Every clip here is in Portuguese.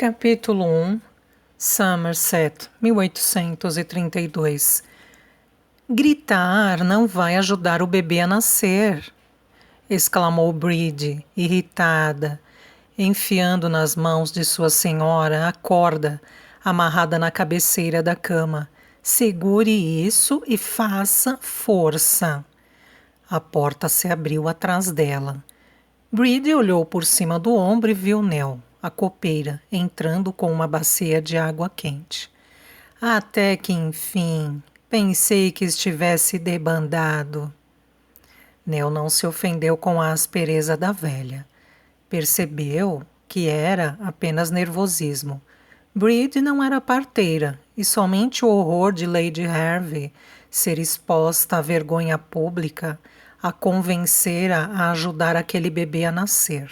Capítulo 1 Somerset, 1832. Gritar não vai ajudar o bebê a nascer, exclamou Bride, irritada, enfiando nas mãos de sua senhora a corda amarrada na cabeceira da cama. Segure isso e faça força. A porta se abriu atrás dela. Bride olhou por cima do ombro e viu Nell, a copeira, entrando com uma bacia de água quente. Até que, enfim, pensei que estivesse debandado. Nell não se ofendeu com a aspereza da velha. Percebeu que era apenas nervosismo. Bride não era parteira, e somente o horror de Lady Hervey ser exposta à vergonha pública a convencera a ajudar aquele bebê a nascer.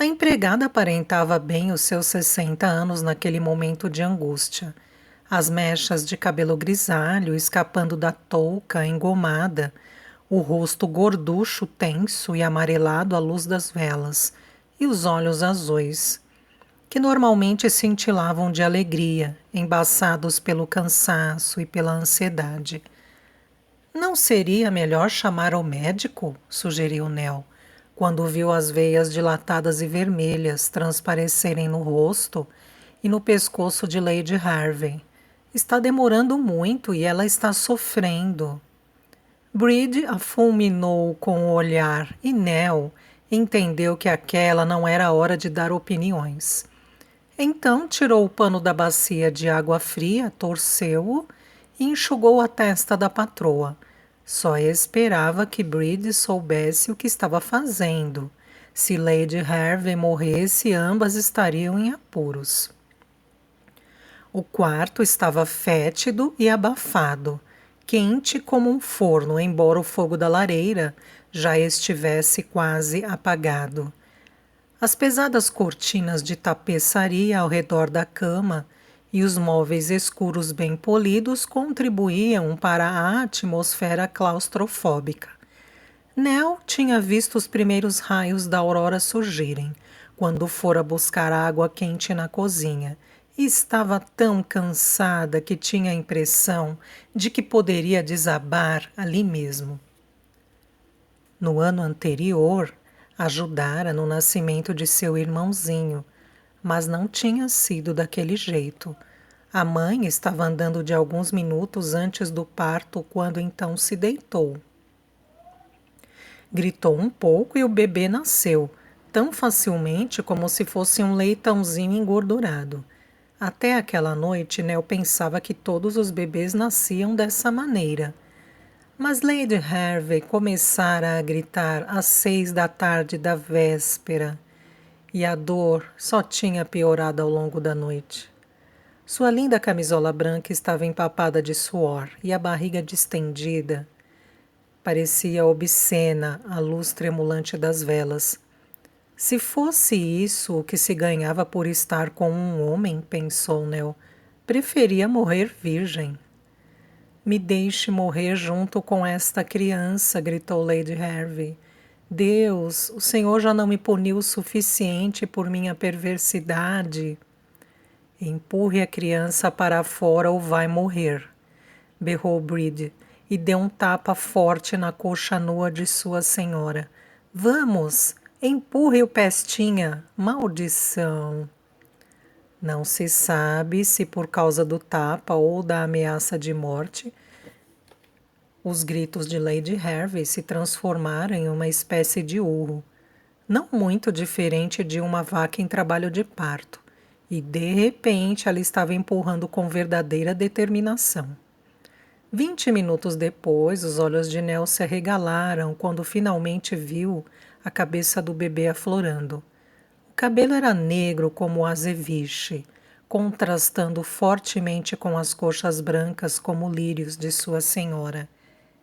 A empregada aparentava bem os seus 60 anos naquele momento de angústia. As mechas de cabelo grisalho escapando da touca engomada, o rosto gorducho, tenso e amarelado à luz das velas, e os olhos azuis, que normalmente cintilavam de alegria, embaçados pelo cansaço e pela ansiedade. Não seria melhor chamar o médico? Sugeriu Nell, quando viu as veias dilatadas e vermelhas transparecerem no rosto e no pescoço de Lady Hervey. Está demorando muito e ela está sofrendo. Bride a fulminou com o olhar e Nell entendeu que aquela não era a hora de dar opiniões. Então tirou o pano da bacia de água fria, torceu-o e enxugou a testa da patroa. Só esperava que Bride soubesse o que estava fazendo. Se Lady Hervey morresse, ambas estariam em apuros. O quarto estava fétido e abafado, quente como um forno, embora o fogo da lareira já estivesse quase apagado. As pesadas cortinas de tapeçaria ao redor da cama e os móveis escuros bem polidos contribuíam para a atmosfera claustrofóbica. Nell tinha visto os primeiros raios da aurora surgirem, quando fora buscar água quente na cozinha, e estava tão cansada que tinha a impressão de que poderia desabar ali mesmo. No ano anterior, ajudara no nascimento de seu irmãozinho, mas não tinha sido daquele jeito. A mãe estava andando de alguns minutos antes do parto quando então se deitou. Gritou um pouco e o bebê nasceu, tão facilmente como se fosse um leitãozinho engordurado. Até aquela noite, Nell pensava que todos os bebês nasciam dessa maneira. Mas Lady Hervey começara a gritar às 6 da tarde da véspera, e a dor só tinha piorado ao longo da noite. Sua linda camisola branca estava empapada de suor, e a barriga distendida parecia obscena à luz tremulante das velas. Se fosse isso o que se ganhava por estar com um homem, pensou Nell, preferia morrer virgem. Me deixe morrer junto com esta criança, gritou Lady Hervey. Deus, o Senhor já não me puniu o suficiente por minha perversidade. Empurre a criança para fora ou vai morrer, berrou Bride, e deu um tapa forte na coxa nua de sua senhora. Vamos, empurre o pestinha, maldição. Não se sabe se por causa do tapa ou da ameaça de morte, os gritos de Lady Hervey se transformaram em uma espécie de urro, não muito diferente de uma vaca em trabalho de parto, e de repente ela estava empurrando com verdadeira determinação. 20 minutos depois, os olhos de Nell se arregalaram quando finalmente viu a cabeça do bebê aflorando. O cabelo era negro como o azeviche, contrastando fortemente com as coxas brancas como lírios de sua senhora.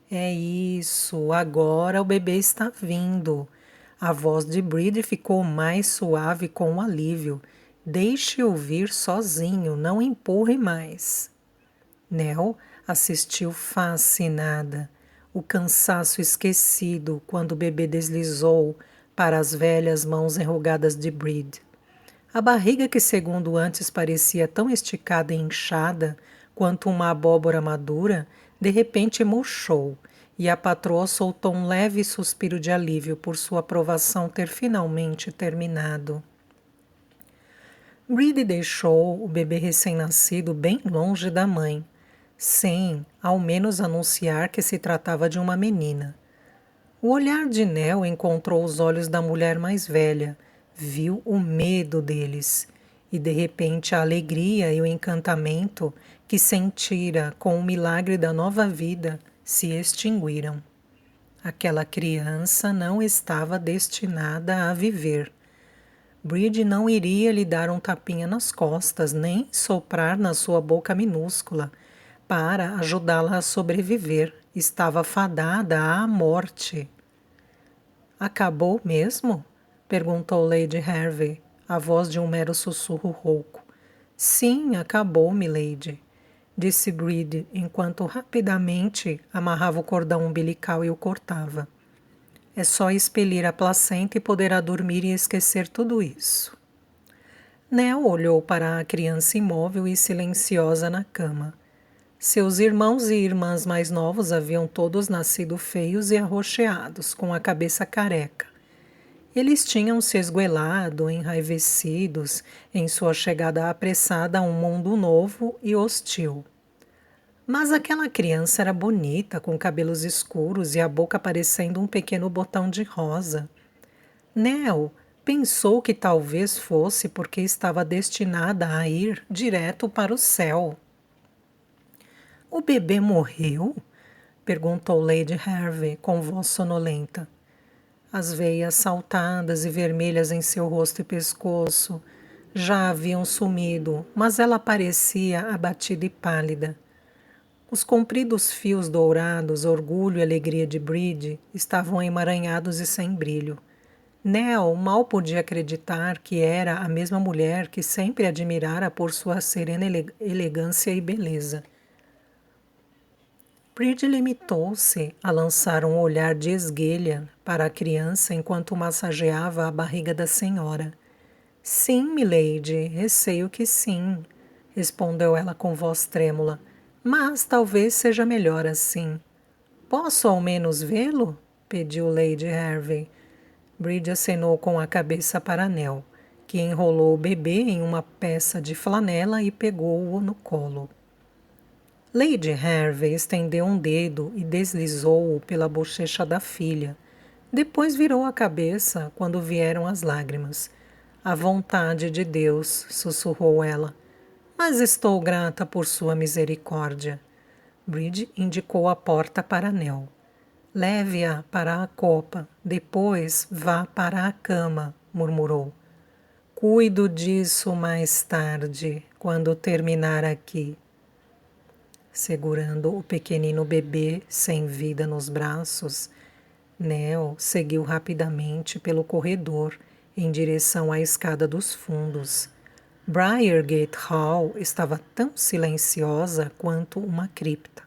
É isso, agora o bebê está vindo. A voz de Bride ficou mais suave com o alívio. Deixe-o vir sozinho, não empurre mais. Nell assistiu fascinada, o cansaço esquecido quando o bebê deslizou para as velhas mãos enrugadas de Bride. A barriga, que segundo antes parecia tão esticada e inchada quanto uma abóbora madura, de repente murchou, e a patroa soltou um leve suspiro de alívio por sua provação ter finalmente terminado. Brady deixou o bebê recém-nascido bem longe da mãe, sem, ao menos, anunciar que se tratava de uma menina. O olhar de Nell encontrou os olhos da mulher mais velha, viu o medo deles, e de repente a alegria e o encantamento que sentira com o milagre da nova vida se extinguiram. Aquela criança não estava destinada a viver. Bride não iria lhe dar um tapinha nas costas, nem soprar na sua boca minúscula, para ajudá-la a sobreviver. Estava fadada à morte. Acabou mesmo? Perguntou Lady Hervey, a voz de um mero sussurro rouco. Sim, acabou, milady, disse Bride, enquanto rapidamente amarrava o cordão umbilical e o cortava. É só expelir a placenta e poderá dormir e esquecer tudo isso. Nell olhou para a criança imóvel e silenciosa na cama. Seus irmãos e irmãs mais novos haviam todos nascido feios e arroxeados, com a cabeça careca. Eles tinham se esguelado, enraivecidos, em sua chegada apressada a um mundo novo e hostil. Mas aquela criança era bonita, com cabelos escuros e a boca parecendo um pequeno botão de rosa. Nell pensou que talvez fosse porque estava destinada a ir direto para o céu. O bebê morreu? Perguntou Lady Hervey com voz sonolenta. As veias saltadas e vermelhas em seu rosto e pescoço já haviam sumido, mas ela parecia abatida e pálida. Os compridos fios dourados, orgulho e alegria de Bride, estavam emaranhados e sem brilho. Nell mal podia acreditar que era a mesma mulher que sempre admirara por sua serena elegância e beleza. Bride limitou-se a lançar um olhar de esguelha para a criança enquanto massageava a barriga da senhora. Sim, milady, receio que sim, respondeu ela com voz trêmula. Mas talvez seja melhor assim. Posso ao menos vê-lo? Pediu Lady Hervey. Bride acenou com a cabeça para Nell, que enrolou o bebê em uma peça de flanela e pegou-o no colo. Lady Hervey estendeu um dedo e deslizou-o pela bochecha da filha. Depois virou a cabeça quando vieram as lágrimas. A vontade de Deus, sussurrou ela. Mas estou grata por sua misericórdia. Bride indicou a porta para Nell. Leve-a para a copa, depois vá para a cama, murmurou. Cuido disso mais tarde, quando terminar aqui. Segurando o pequenino bebê sem vida nos braços, Nell seguiu rapidamente pelo corredor em direção à escada dos fundos. Briargate Hall estava tão silenciosa quanto uma cripta.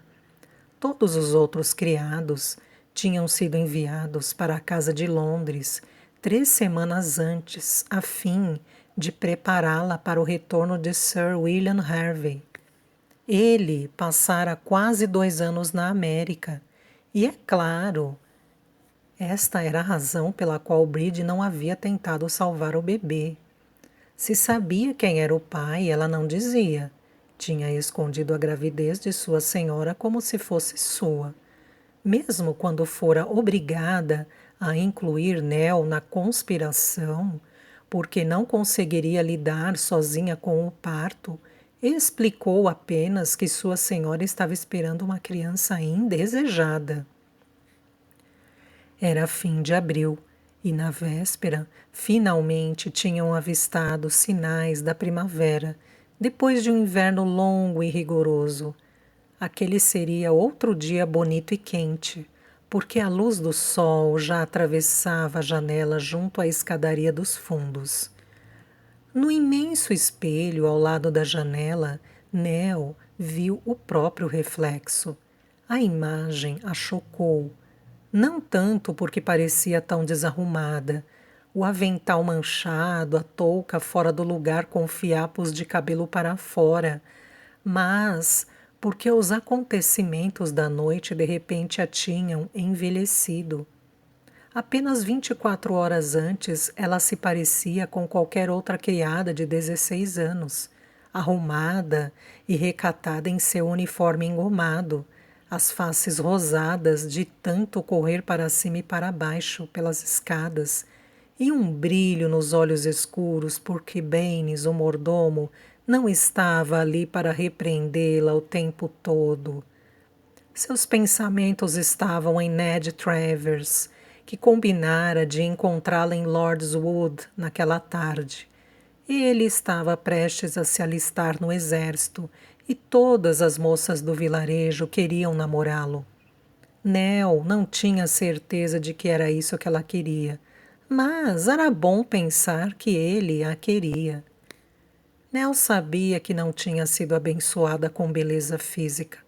Todos os outros criados tinham sido enviados para a casa de Londres 3 semanas antes, a fim de prepará-la para o retorno de Sir William Hervey. Ele passara quase 2 anos na América, e é claro, esta era a razão pela qual Bride não havia tentado salvar o bebê. Se sabia quem era o pai, ela não dizia. Tinha escondido a gravidez de sua senhora como se fosse sua. Mesmo quando fora obrigada a incluir Nell na conspiração, porque não conseguiria lidar sozinha com o parto, explicou apenas que sua senhora estava esperando uma criança indesejada. Era fim de abril. E na véspera, finalmente tinham avistado sinais da primavera, depois de um inverno longo e rigoroso. Aquele seria outro dia bonito e quente, porque a luz do sol já atravessava a janela junto à escadaria dos fundos. No imenso espelho ao lado da janela, Nell viu o próprio reflexo. A imagem a chocou. Não tanto porque parecia tão desarrumada, o avental manchado, a touca fora do lugar com fiapos de cabelo para fora, mas porque os acontecimentos da noite de repente a tinham envelhecido. Apenas 24 horas antes, ela se parecia com qualquer outra criada de 16 anos, arrumada e recatada em seu uniforme engomado, as faces rosadas de tanto correr para cima e para baixo pelas escadas, e um brilho nos olhos escuros, porque Baines, o mordomo, não estava ali para repreendê-la o tempo todo. Seus pensamentos estavam em Ned Travers, que combinara de encontrá-la em Lordswood naquela tarde. Ele estava prestes a se alistar no exército e todas as moças do vilarejo queriam namorá-lo. Nell não tinha certeza de que era isso que ela queria, mas era bom pensar que ele a queria. Nell sabia que não tinha sido abençoada com beleza física.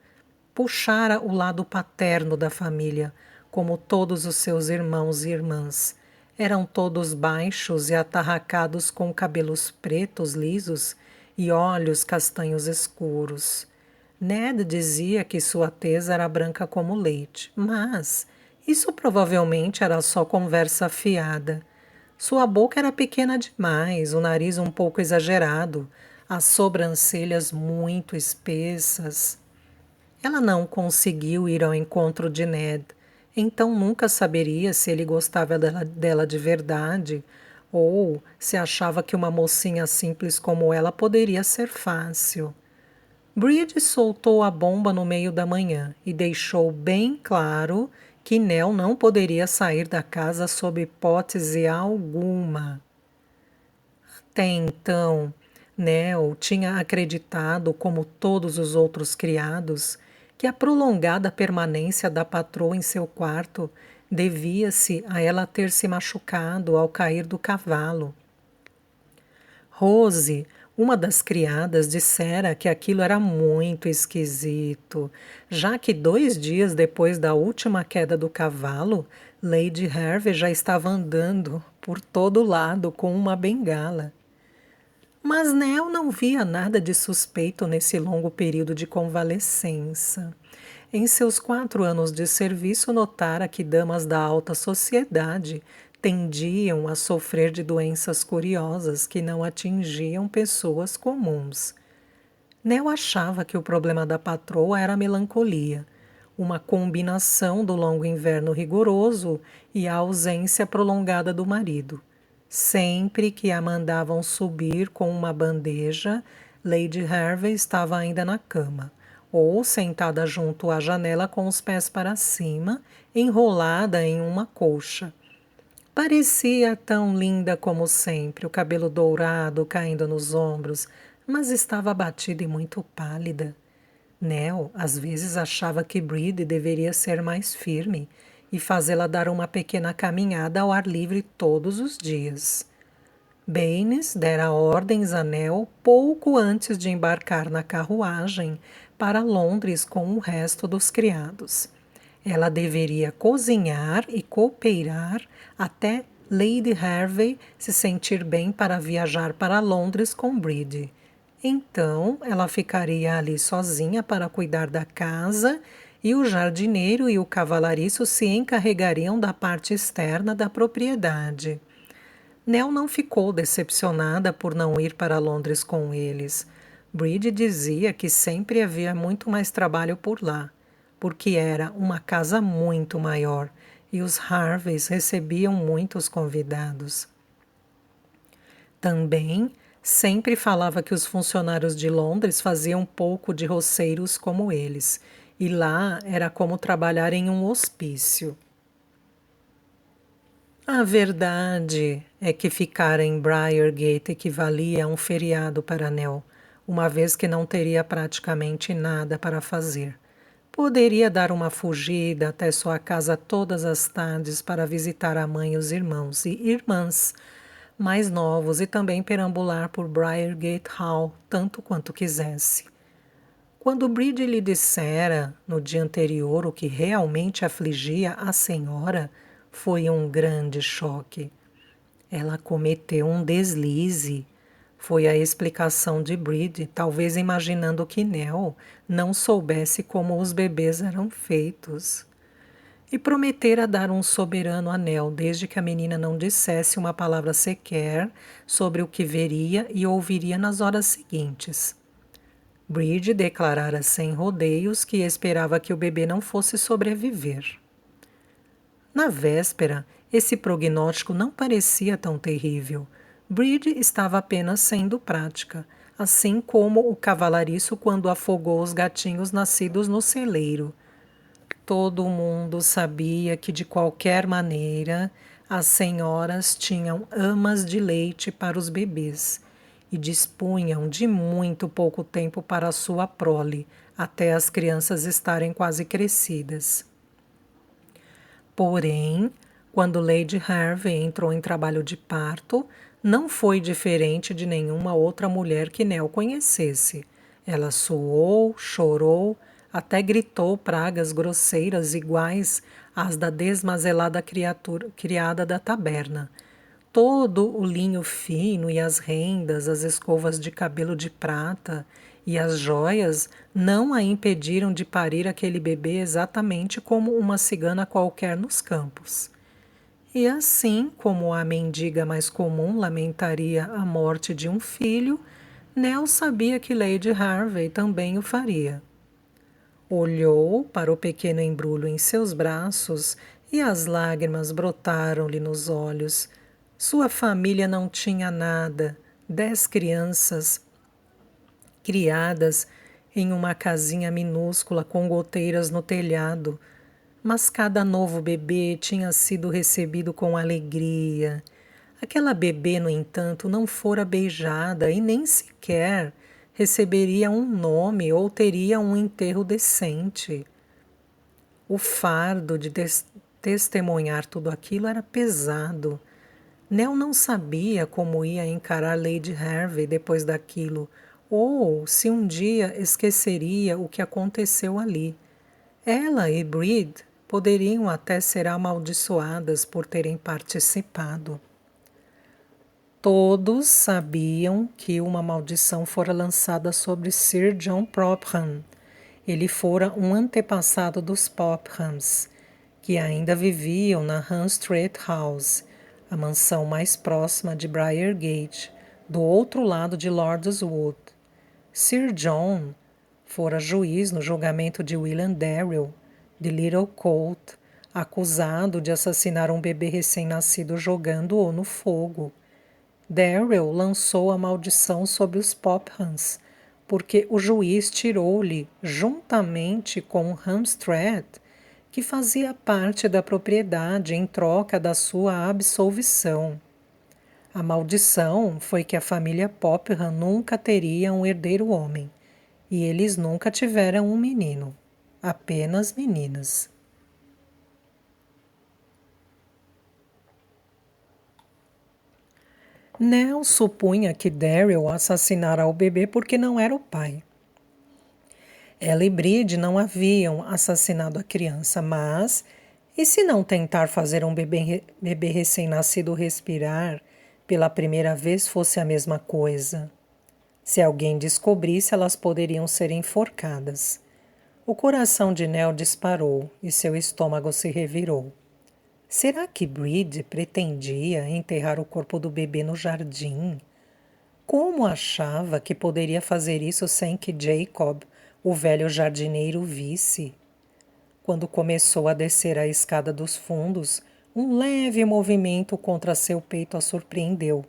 Puxara o lado paterno da família, como todos os seus irmãos e irmãs. Eram todos baixos e atarracados com cabelos pretos lisos e olhos castanhos escuros. Ned dizia que sua tez era branca como leite, mas isso provavelmente era só conversa fiada. Sua boca era pequena demais, o nariz um pouco exagerado, as sobrancelhas muito espessas. Ela não conseguiu ir ao encontro de Ned, então nunca saberia se ele gostava dela de verdade ou se achava que uma mocinha simples como ela poderia ser fácil. Bride soltou a bomba no meio da manhã e deixou bem claro que Nell não poderia sair da casa sob hipótese alguma. Até então, Nell tinha acreditado, como todos os outros criados, que a prolongada permanência da patroa em seu quarto devia-se a ela ter se machucado ao cair do cavalo. Rose, uma das criadas, dissera que aquilo era muito esquisito, já que 2 dias depois da última queda do cavalo, Lady Hervey já estava andando por todo lado com uma bengala. Mas Nell não via nada de suspeito nesse longo período de convalescença. Em seus 4 anos de serviço, notara que damas da alta sociedade tendiam a sofrer de doenças curiosas que não atingiam pessoas comuns. Nell achava que o problema da patroa era a melancolia, uma combinação do longo inverno rigoroso e a ausência prolongada do marido. Sempre que a mandavam subir com uma bandeja, Lady Hervey estava ainda na cama, ou sentada junto à janela com os pés para cima, enrolada em uma colcha. Parecia tão linda como sempre, o cabelo dourado caindo nos ombros, mas estava abatida e muito pálida. Nell às vezes achava que Bride deveria ser mais firme e fazê-la dar uma pequena caminhada ao ar livre todos os dias. Baines dera ordens a Nell pouco antes de embarcar na carruagem para Londres com o resto dos criados. Ela deveria cozinhar e cooperar até Lady Hervey se sentir bem para viajar para Londres com Bride. Então, ela ficaria ali sozinha para cuidar da casa e o jardineiro e o cavalariço se encarregariam da parte externa da propriedade. Nell não ficou decepcionada por não ir para Londres com eles. Bride dizia que sempre havia muito mais trabalho por lá, porque era uma casa muito maior e os Harveys recebiam muitos convidados. Também sempre falava que os funcionários de Londres faziam pouco de roceiros como eles, e lá era como trabalhar em um hospício. A verdade é que ficar em Briargate equivalia a um feriado para Nell, uma vez que não teria praticamente nada para fazer. Poderia dar uma fugida até sua casa todas as tardes para visitar a mãe e os irmãos e irmãs mais novos e também perambular por Briargate Hall tanto quanto quisesse. Quando Bride lhe dissera, no dia anterior, o que realmente afligia a senhora, foi um grande choque. Ela cometeu um deslize. Foi a explicação de Bride, talvez imaginando que Nell não soubesse como os bebês eram feitos. E prometera dar um soberano anel, desde que a menina não dissesse uma palavra sequer sobre o que veria e ouviria nas horas seguintes. Bride declarara sem rodeios que esperava que o bebê não fosse sobreviver. Na véspera, esse prognóstico não parecia tão terrível. Bride estava apenas sendo prática, assim como o cavalariço quando afogou os gatinhos nascidos no celeiro. Todo mundo sabia que, de qualquer maneira, as senhoras tinham amas de leite para os bebês e dispunham de muito pouco tempo para a sua prole, até as crianças estarem quase crescidas. Porém, quando Lady Harvey entrou em trabalho de parto, não foi diferente de nenhuma outra mulher que Nell conhecesse. Ela suou, chorou, até gritou pragas grosseiras iguais às da desmazelada criada da taberna. Todo o linho fino e as rendas, as escovas de cabelo de prata e as joias não a impediram de parir aquele bebê exatamente como uma cigana qualquer nos campos. E assim como a mendiga mais comum lamentaria a morte de um filho, Nell sabia que Lady Harvey também o faria. Olhou para o pequeno embrulho em seus braços e as lágrimas brotaram-lhe nos olhos. Sua família não tinha nada, 10 crianças criadas em uma casinha minúscula com goteiras no telhado, mas cada novo bebê tinha sido recebido com alegria. Aquela bebê, no entanto, não fora beijada e nem sequer receberia um nome ou teria um enterro decente. O fardo de testemunhar tudo aquilo era pesado. Nell não sabia como ia encarar Lady Harvey depois daquilo, ou se um dia esqueceria o que aconteceu ali. Ela e Bride poderiam até ser amaldiçoadas por terem participado. Todos sabiam que uma maldição fora lançada sobre Sir John Popham. Ele fora um antepassado dos Pophams, que ainda viviam na Ham Street House, a mansão mais próxima de Briargate, do outro lado de Lord's Wood. Sir John fora juiz no julgamento de William Darrell, de Little Colt, acusado de assassinar um bebê recém-nascido jogando-o no fogo. Darrell lançou a maldição sobre os Pophams, porque o juiz tirou-lhe, juntamente com Hampstead, que fazia parte da propriedade em troca da sua absolvição. A maldição foi que a família Popham nunca teria um herdeiro homem, e eles nunca tiveram um menino, apenas meninas. Nell supunha que Darrell assassinara o bebê porque não era o pai. Ela e Bride não haviam assassinado a criança, mas e se não tentar fazer um bebê recém-nascido respirar pela primeira vez fosse a mesma coisa? Se alguém descobrisse, elas poderiam ser enforcadas. O coração de Nell disparou e seu estômago se revirou. Será que Bride pretendia enterrar o corpo do bebê no jardim? Como achava que poderia fazer isso sem que Jacob, o velho jardineiro, visse? Quando começou a descer a escada dos fundos, um leve movimento contra seu peito a surpreendeu.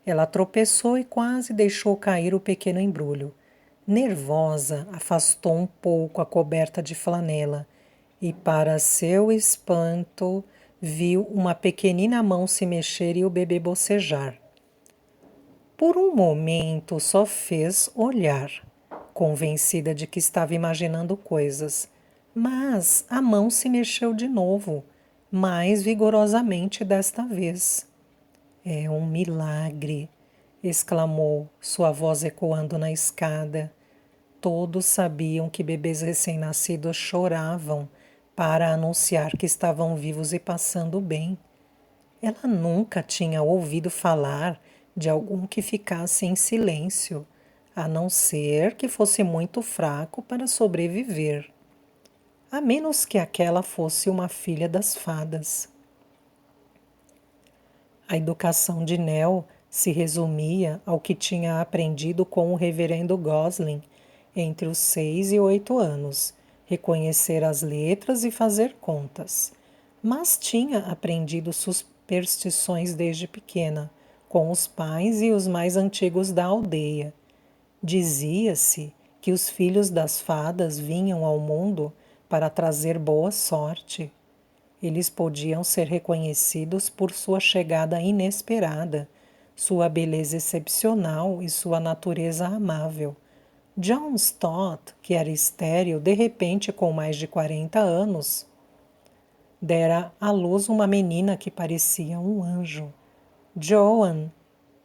Ela tropeçou e quase deixou cair o pequeno embrulho. Nervosa, afastou um pouco a coberta de flanela e, para seu espanto, viu uma pequenina mão se mexer e o bebê bocejar. Por um momento só fez olhar, convencida de que estava imaginando coisas, mas a mão se mexeu de novo, mais vigorosamente desta vez. É um milagre, exclamou, sua voz ecoando na escada. Todos sabiam que bebês recém-nascidos choravam para anunciar que estavam vivos e passando bem. Ela nunca tinha ouvido falar de algum que ficasse em silêncio, a não ser que fosse muito fraco para sobreviver. A menos que aquela fosse uma filha das fadas. A educação de Nell se resumia ao que tinha aprendido com o reverendo Gosling entre os 6 e 8 anos, reconhecer as letras e fazer contas. Mas tinha aprendido superstições desde pequena, com os pais e os mais antigos da aldeia. Dizia-se que os filhos das fadas vinham ao mundo para trazer boa sorte. Eles podiam ser reconhecidos por sua chegada inesperada, sua beleza excepcional e sua natureza amável. John Stott, que era estéril, de repente com mais de 40 anos, dera à luz uma menina que parecia um anjo. Joan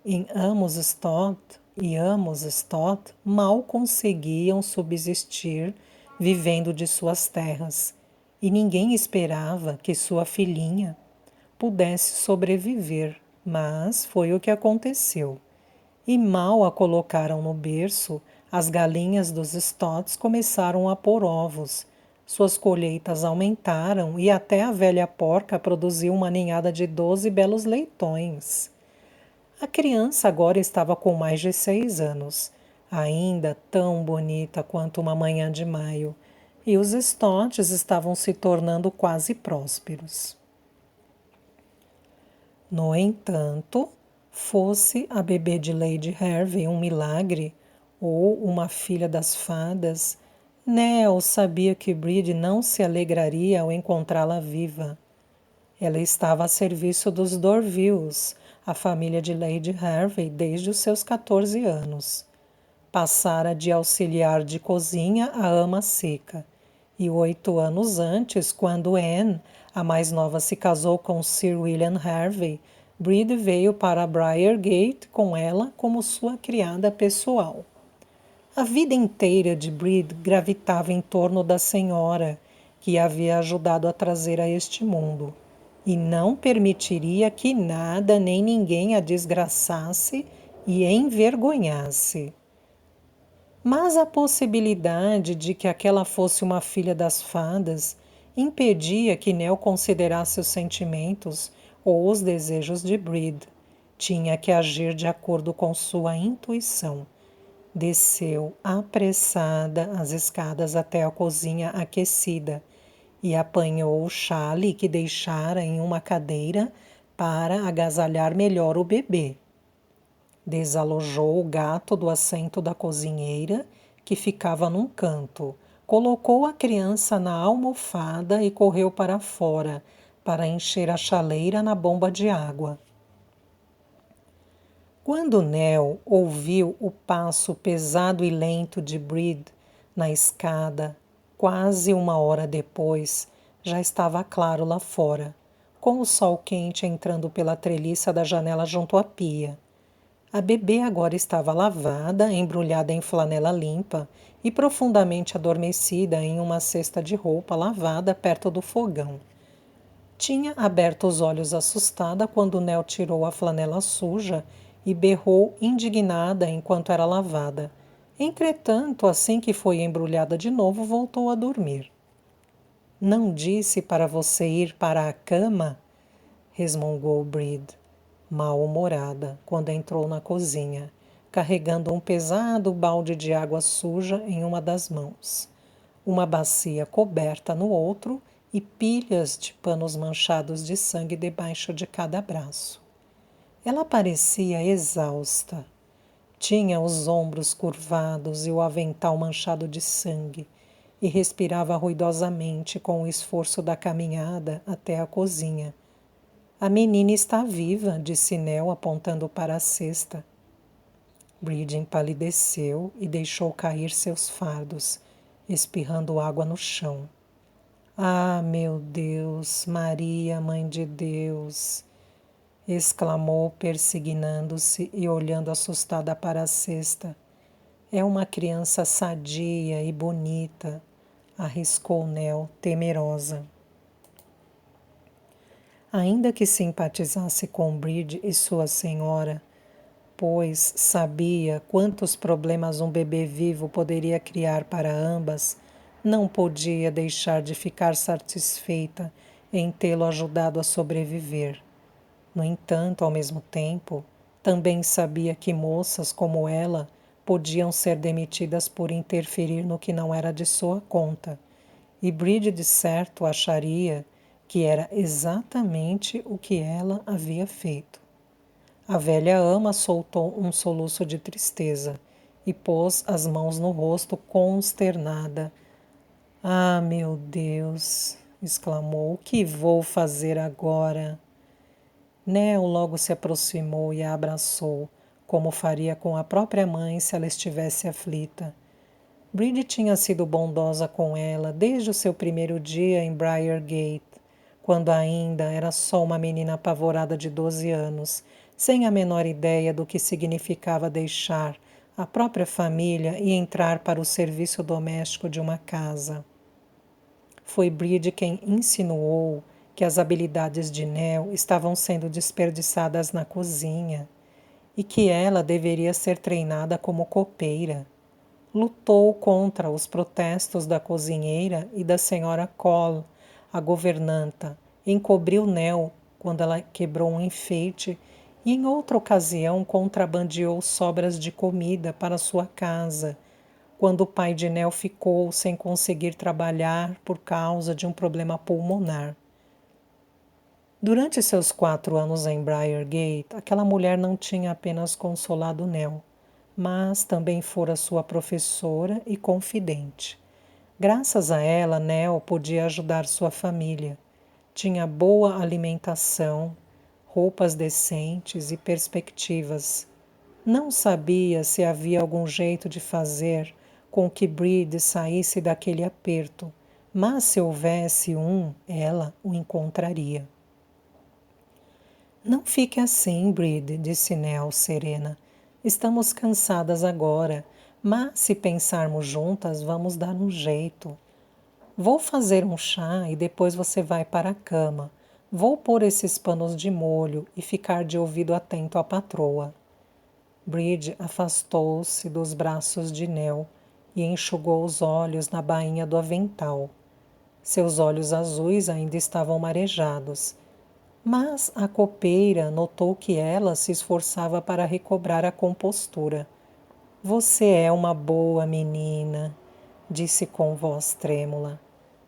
em Amos Stott e Amos Stott mal conseguiam subsistir vivendo de suas terras, e ninguém esperava que sua filhinha pudesse sobreviver, mas foi o que aconteceu. E mal a colocaram no berço, as galinhas dos Stotts começaram a pôr ovos. Suas colheitas aumentaram e até a velha porca produziu uma ninhada de 12 belos leitões. A criança agora estava com mais de 6 anos, ainda tão bonita quanto uma manhã de maio, e os Stotts estavam se tornando quase prósperos. No entanto, fosse a bebê de Lady Hervey um milagre ou uma filha das fadas, Nell sabia que Bride não se alegraria ao encontrá-la viva. Ela estava a serviço dos Dorvilles, a família de Lady Hervey, desde os seus 14 anos. Passara de auxiliar de cozinha a ama seca. E 8 anos antes, quando Anne, a mais nova, se casou com Sir William Hervey, Bride veio para Briargate com ela como sua criada pessoal. A vida inteira de Bride gravitava em torno da senhora, que a havia ajudado a trazer a este mundo, e não permitiria que nada nem ninguém a desgraçasse e envergonhasse. Mas a possibilidade de que aquela fosse uma filha das fadas impedia que Nell considerasse os sentimentos ou os desejos de Bride. Tinha que agir de acordo com sua intuição. Desceu apressada as escadas até a cozinha aquecida e apanhou o chale que deixara em uma cadeira para agasalhar melhor o bebê. Desalojou o gato do assento da cozinheira, que ficava num canto, colocou a criança na almofada e correu para fora, para encher a chaleira na bomba de água. Quando Nell ouviu o passo pesado e lento de Bride na escada, quase 1 hora depois, já estava claro lá fora, com o sol quente entrando pela treliça da janela junto à pia. A bebê agora estava lavada, embrulhada em flanela limpa e profundamente adormecida em uma cesta de roupa lavada perto do fogão. Tinha aberto os olhos assustada quando Nell tirou a flanela suja e berrou indignada enquanto era lavada. Entretanto, assim que foi embrulhada de novo, voltou a dormir. Não disse para você ir para a cama? Resmungou Bride, mal-humorada, quando entrou na cozinha, carregando um pesado balde de água suja em uma das mãos, uma bacia coberta no outro e pilhas de panos manchados de sangue debaixo de cada braço. Ela parecia exausta. Tinha os ombros curvados e o avental manchado de sangue, e respirava ruidosamente com o esforço da caminhada até a cozinha. A menina está viva, disse Nell, apontando para a cesta. Bride empalideceu e deixou cair seus fardos, espirrando água no chão. Ah, meu Deus, Maria, Mãe de Deus! Exclamou, persignando-se e olhando assustada para a cesta. É uma criança sadia e bonita, arriscou Nell, temerosa. Ainda que simpatizasse com Bridge e sua senhora, pois sabia quantos problemas um bebê vivo poderia criar para ambas, não podia deixar de ficar satisfeita em tê-lo ajudado a sobreviver. No entanto, ao mesmo tempo, também sabia que moças como ela podiam ser demitidas por interferir no que não era de sua conta, e Bridget de certo acharia que era exatamente o que ela havia feito. A velha ama soltou um soluço de tristeza e pôs as mãos no rosto consternada. Ah, meu Deus! Exclamou. O que vou fazer agora? Nell logo se aproximou e a abraçou, como faria com a própria mãe se ela estivesse aflita. Bridget tinha sido bondosa com ela desde o seu primeiro dia em Briargate, quando ainda era só uma menina apavorada de 12 anos, sem a menor ideia do que significava deixar a própria família e entrar para o serviço doméstico de uma casa. Foi Bridget quem insinuou que as habilidades de Nell estavam sendo desperdiçadas na cozinha e que ela deveria ser treinada como copeira. Lutou contra os protestos da cozinheira e da senhora Cole, a governanta, encobriu Nell quando ela quebrou um enfeite e em outra ocasião contrabandeou sobras de comida para sua casa, quando o pai de Nell ficou sem conseguir trabalhar por causa de um problema pulmonar. Durante seus 4 anos em Briargate, aquela mulher não tinha apenas consolado Nell, mas também fora sua professora e confidente. Graças a ela, Nell podia ajudar sua família. Tinha boa alimentação, roupas decentes e perspectivas. Não sabia se havia algum jeito de fazer com que Bride saísse daquele aperto, mas se houvesse ela o encontraria. Não fique assim, Bride, disse Nell, serena. Estamos cansadas agora, mas se pensarmos juntas, vamos dar um jeito. Vou fazer um chá e depois você vai para a cama. Vou pôr esses panos de molho e ficar de ouvido atento à patroa. Bride afastou-se dos braços de Nell e enxugou os olhos na bainha do avental. Seus olhos azuis ainda estavam marejados, mas a copeira notou que ela se esforçava para recobrar a compostura. Você é uma boa menina, disse com voz trêmula,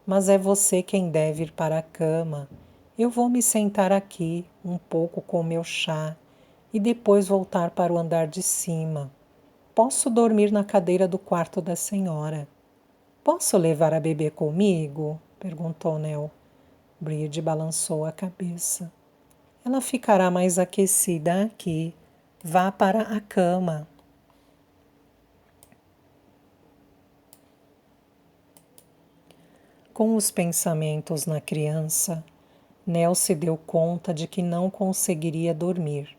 mas é você quem deve ir para a cama. Eu vou me sentar aqui um pouco com meu chá e depois voltar para o andar de cima. Posso dormir na cadeira do quarto da senhora. Posso levar a bebê comigo? Perguntou Nell. Bride balançou a cabeça. Ela ficará mais aquecida aqui. Vá para a cama. Com os pensamentos na criança, Nell se deu conta de que não conseguiria dormir.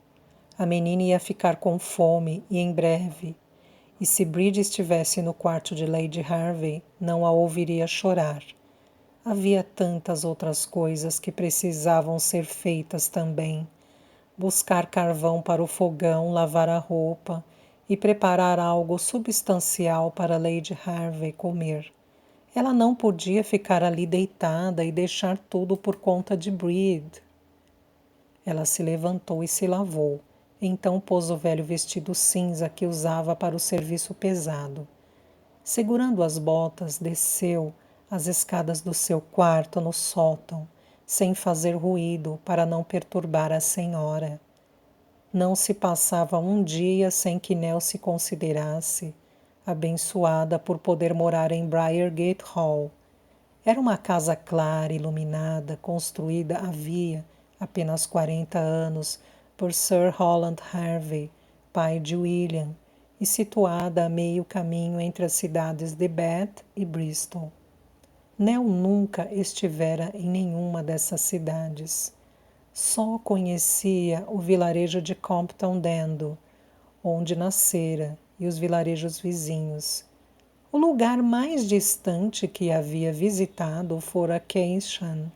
A menina ia ficar com fome e em breve, e se Bride estivesse no quarto de Lady Harvey, não a ouviria chorar. Havia tantas outras coisas que precisavam ser feitas também. Buscar carvão para o fogão, lavar a roupa e preparar algo substancial para Lady Harvey comer. Ela não podia ficar ali deitada e deixar tudo por conta de Bride. Ela se levantou e se lavou. Então pôs o velho vestido cinza que usava para o serviço pesado. Segurando as botas, desceu as escadas do seu quarto no sótão, sem fazer ruído para não perturbar a senhora. Não se passava um dia sem que Nell se considerasse abençoada por poder morar em Briargate Hall. Era uma casa clara, iluminada, construída havia apenas 40 anos por Sir Holland Harvey, pai de William, e situada a meio caminho entre as cidades de Bath e Bristol. Nell nunca estivera em nenhuma dessas cidades. Só conhecia o vilarejo de Compton Dando, onde nascera, e os vilarejos vizinhos. O lugar mais distante que havia visitado fora Keynsham,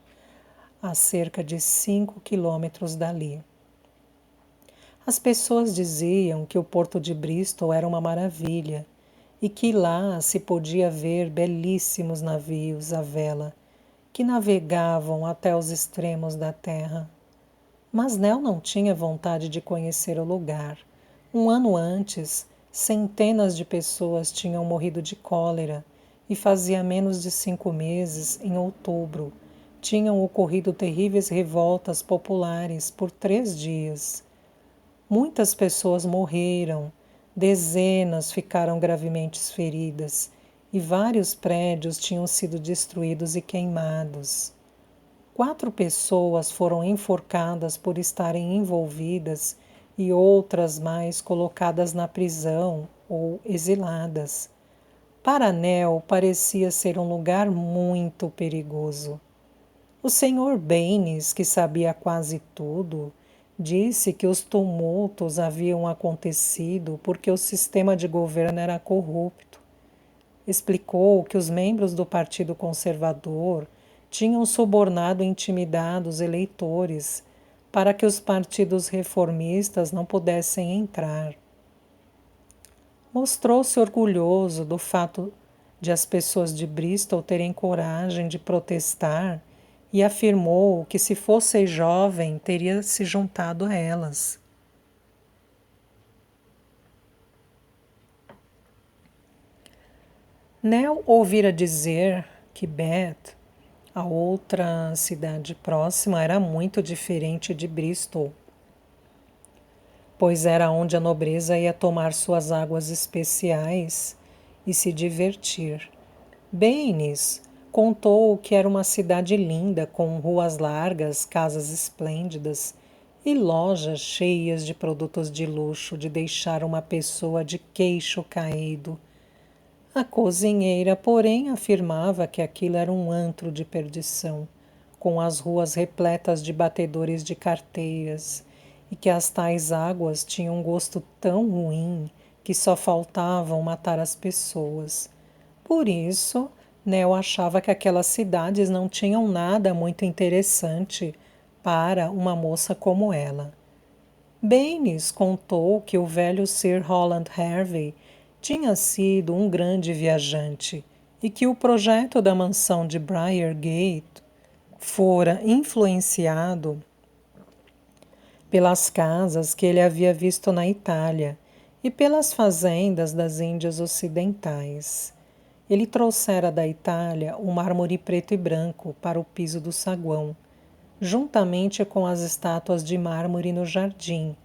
a cerca de 5 quilômetros dali. As pessoas diziam que o porto de Bristol era uma maravilha e que lá se podia ver belíssimos navios à vela que navegavam até os extremos da terra. Mas Nell não tinha vontade de conhecer o lugar. Um ano antes, centenas de pessoas tinham morrido de cólera e fazia menos de 5 meses, em outubro, tinham ocorrido terríveis revoltas populares por 3 dias. Muitas pessoas morreram, dezenas ficaram gravemente feridas e vários prédios tinham sido destruídos e queimados. 4 pessoas foram enforcadas por estarem envolvidas e outras mais colocadas na prisão ou exiladas. Para Nell parecia ser um lugar muito perigoso. O Sr. Baines, que sabia quase tudo, disse que os tumultos haviam acontecido porque o sistema de governo era corrupto. Explicou que os membros do Partido Conservador tinham subornado e intimidado os eleitores para que os partidos reformistas não pudessem entrar. Mostrou-se orgulhoso do fato de as pessoas de Bristol terem coragem de protestar e afirmou que, se fosse jovem, teria se juntado a elas. Nell ouvira dizer que Bath, a outra cidade próxima, era muito diferente de Bristol, pois era onde a nobreza ia tomar suas águas especiais e se divertir. Baines contou que era uma cidade linda, com ruas largas, casas esplêndidas e lojas cheias de produtos de luxo de deixar uma pessoa de queixo caído. A cozinheira, porém, afirmava que aquilo era um antro de perdição, com as ruas repletas de batedores de carteiras, e que as tais águas tinham um gosto tão ruim que só faltavam matar as pessoas. Por isso, Nell achava que aquelas cidades não tinham nada muito interessante para uma moça como ela. Baines contou que o velho Sir Holland Hervey tinha sido um grande viajante e que o projeto da mansão de Briargate fora influenciado pelas casas que ele havia visto na Itália e pelas fazendas das Índias Ocidentais. Ele trouxera da Itália um mármore preto e branco para o piso do saguão, juntamente com as estátuas de mármore no jardim,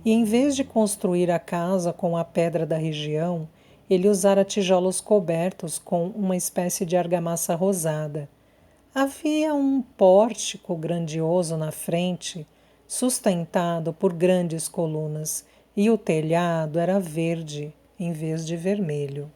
e em vez de construir a casa com a pedra da região, ele usara tijolos cobertos com uma espécie de argamassa rosada. Havia um pórtico grandioso na frente, sustentado por grandes colunas, e o telhado era verde em vez de vermelho.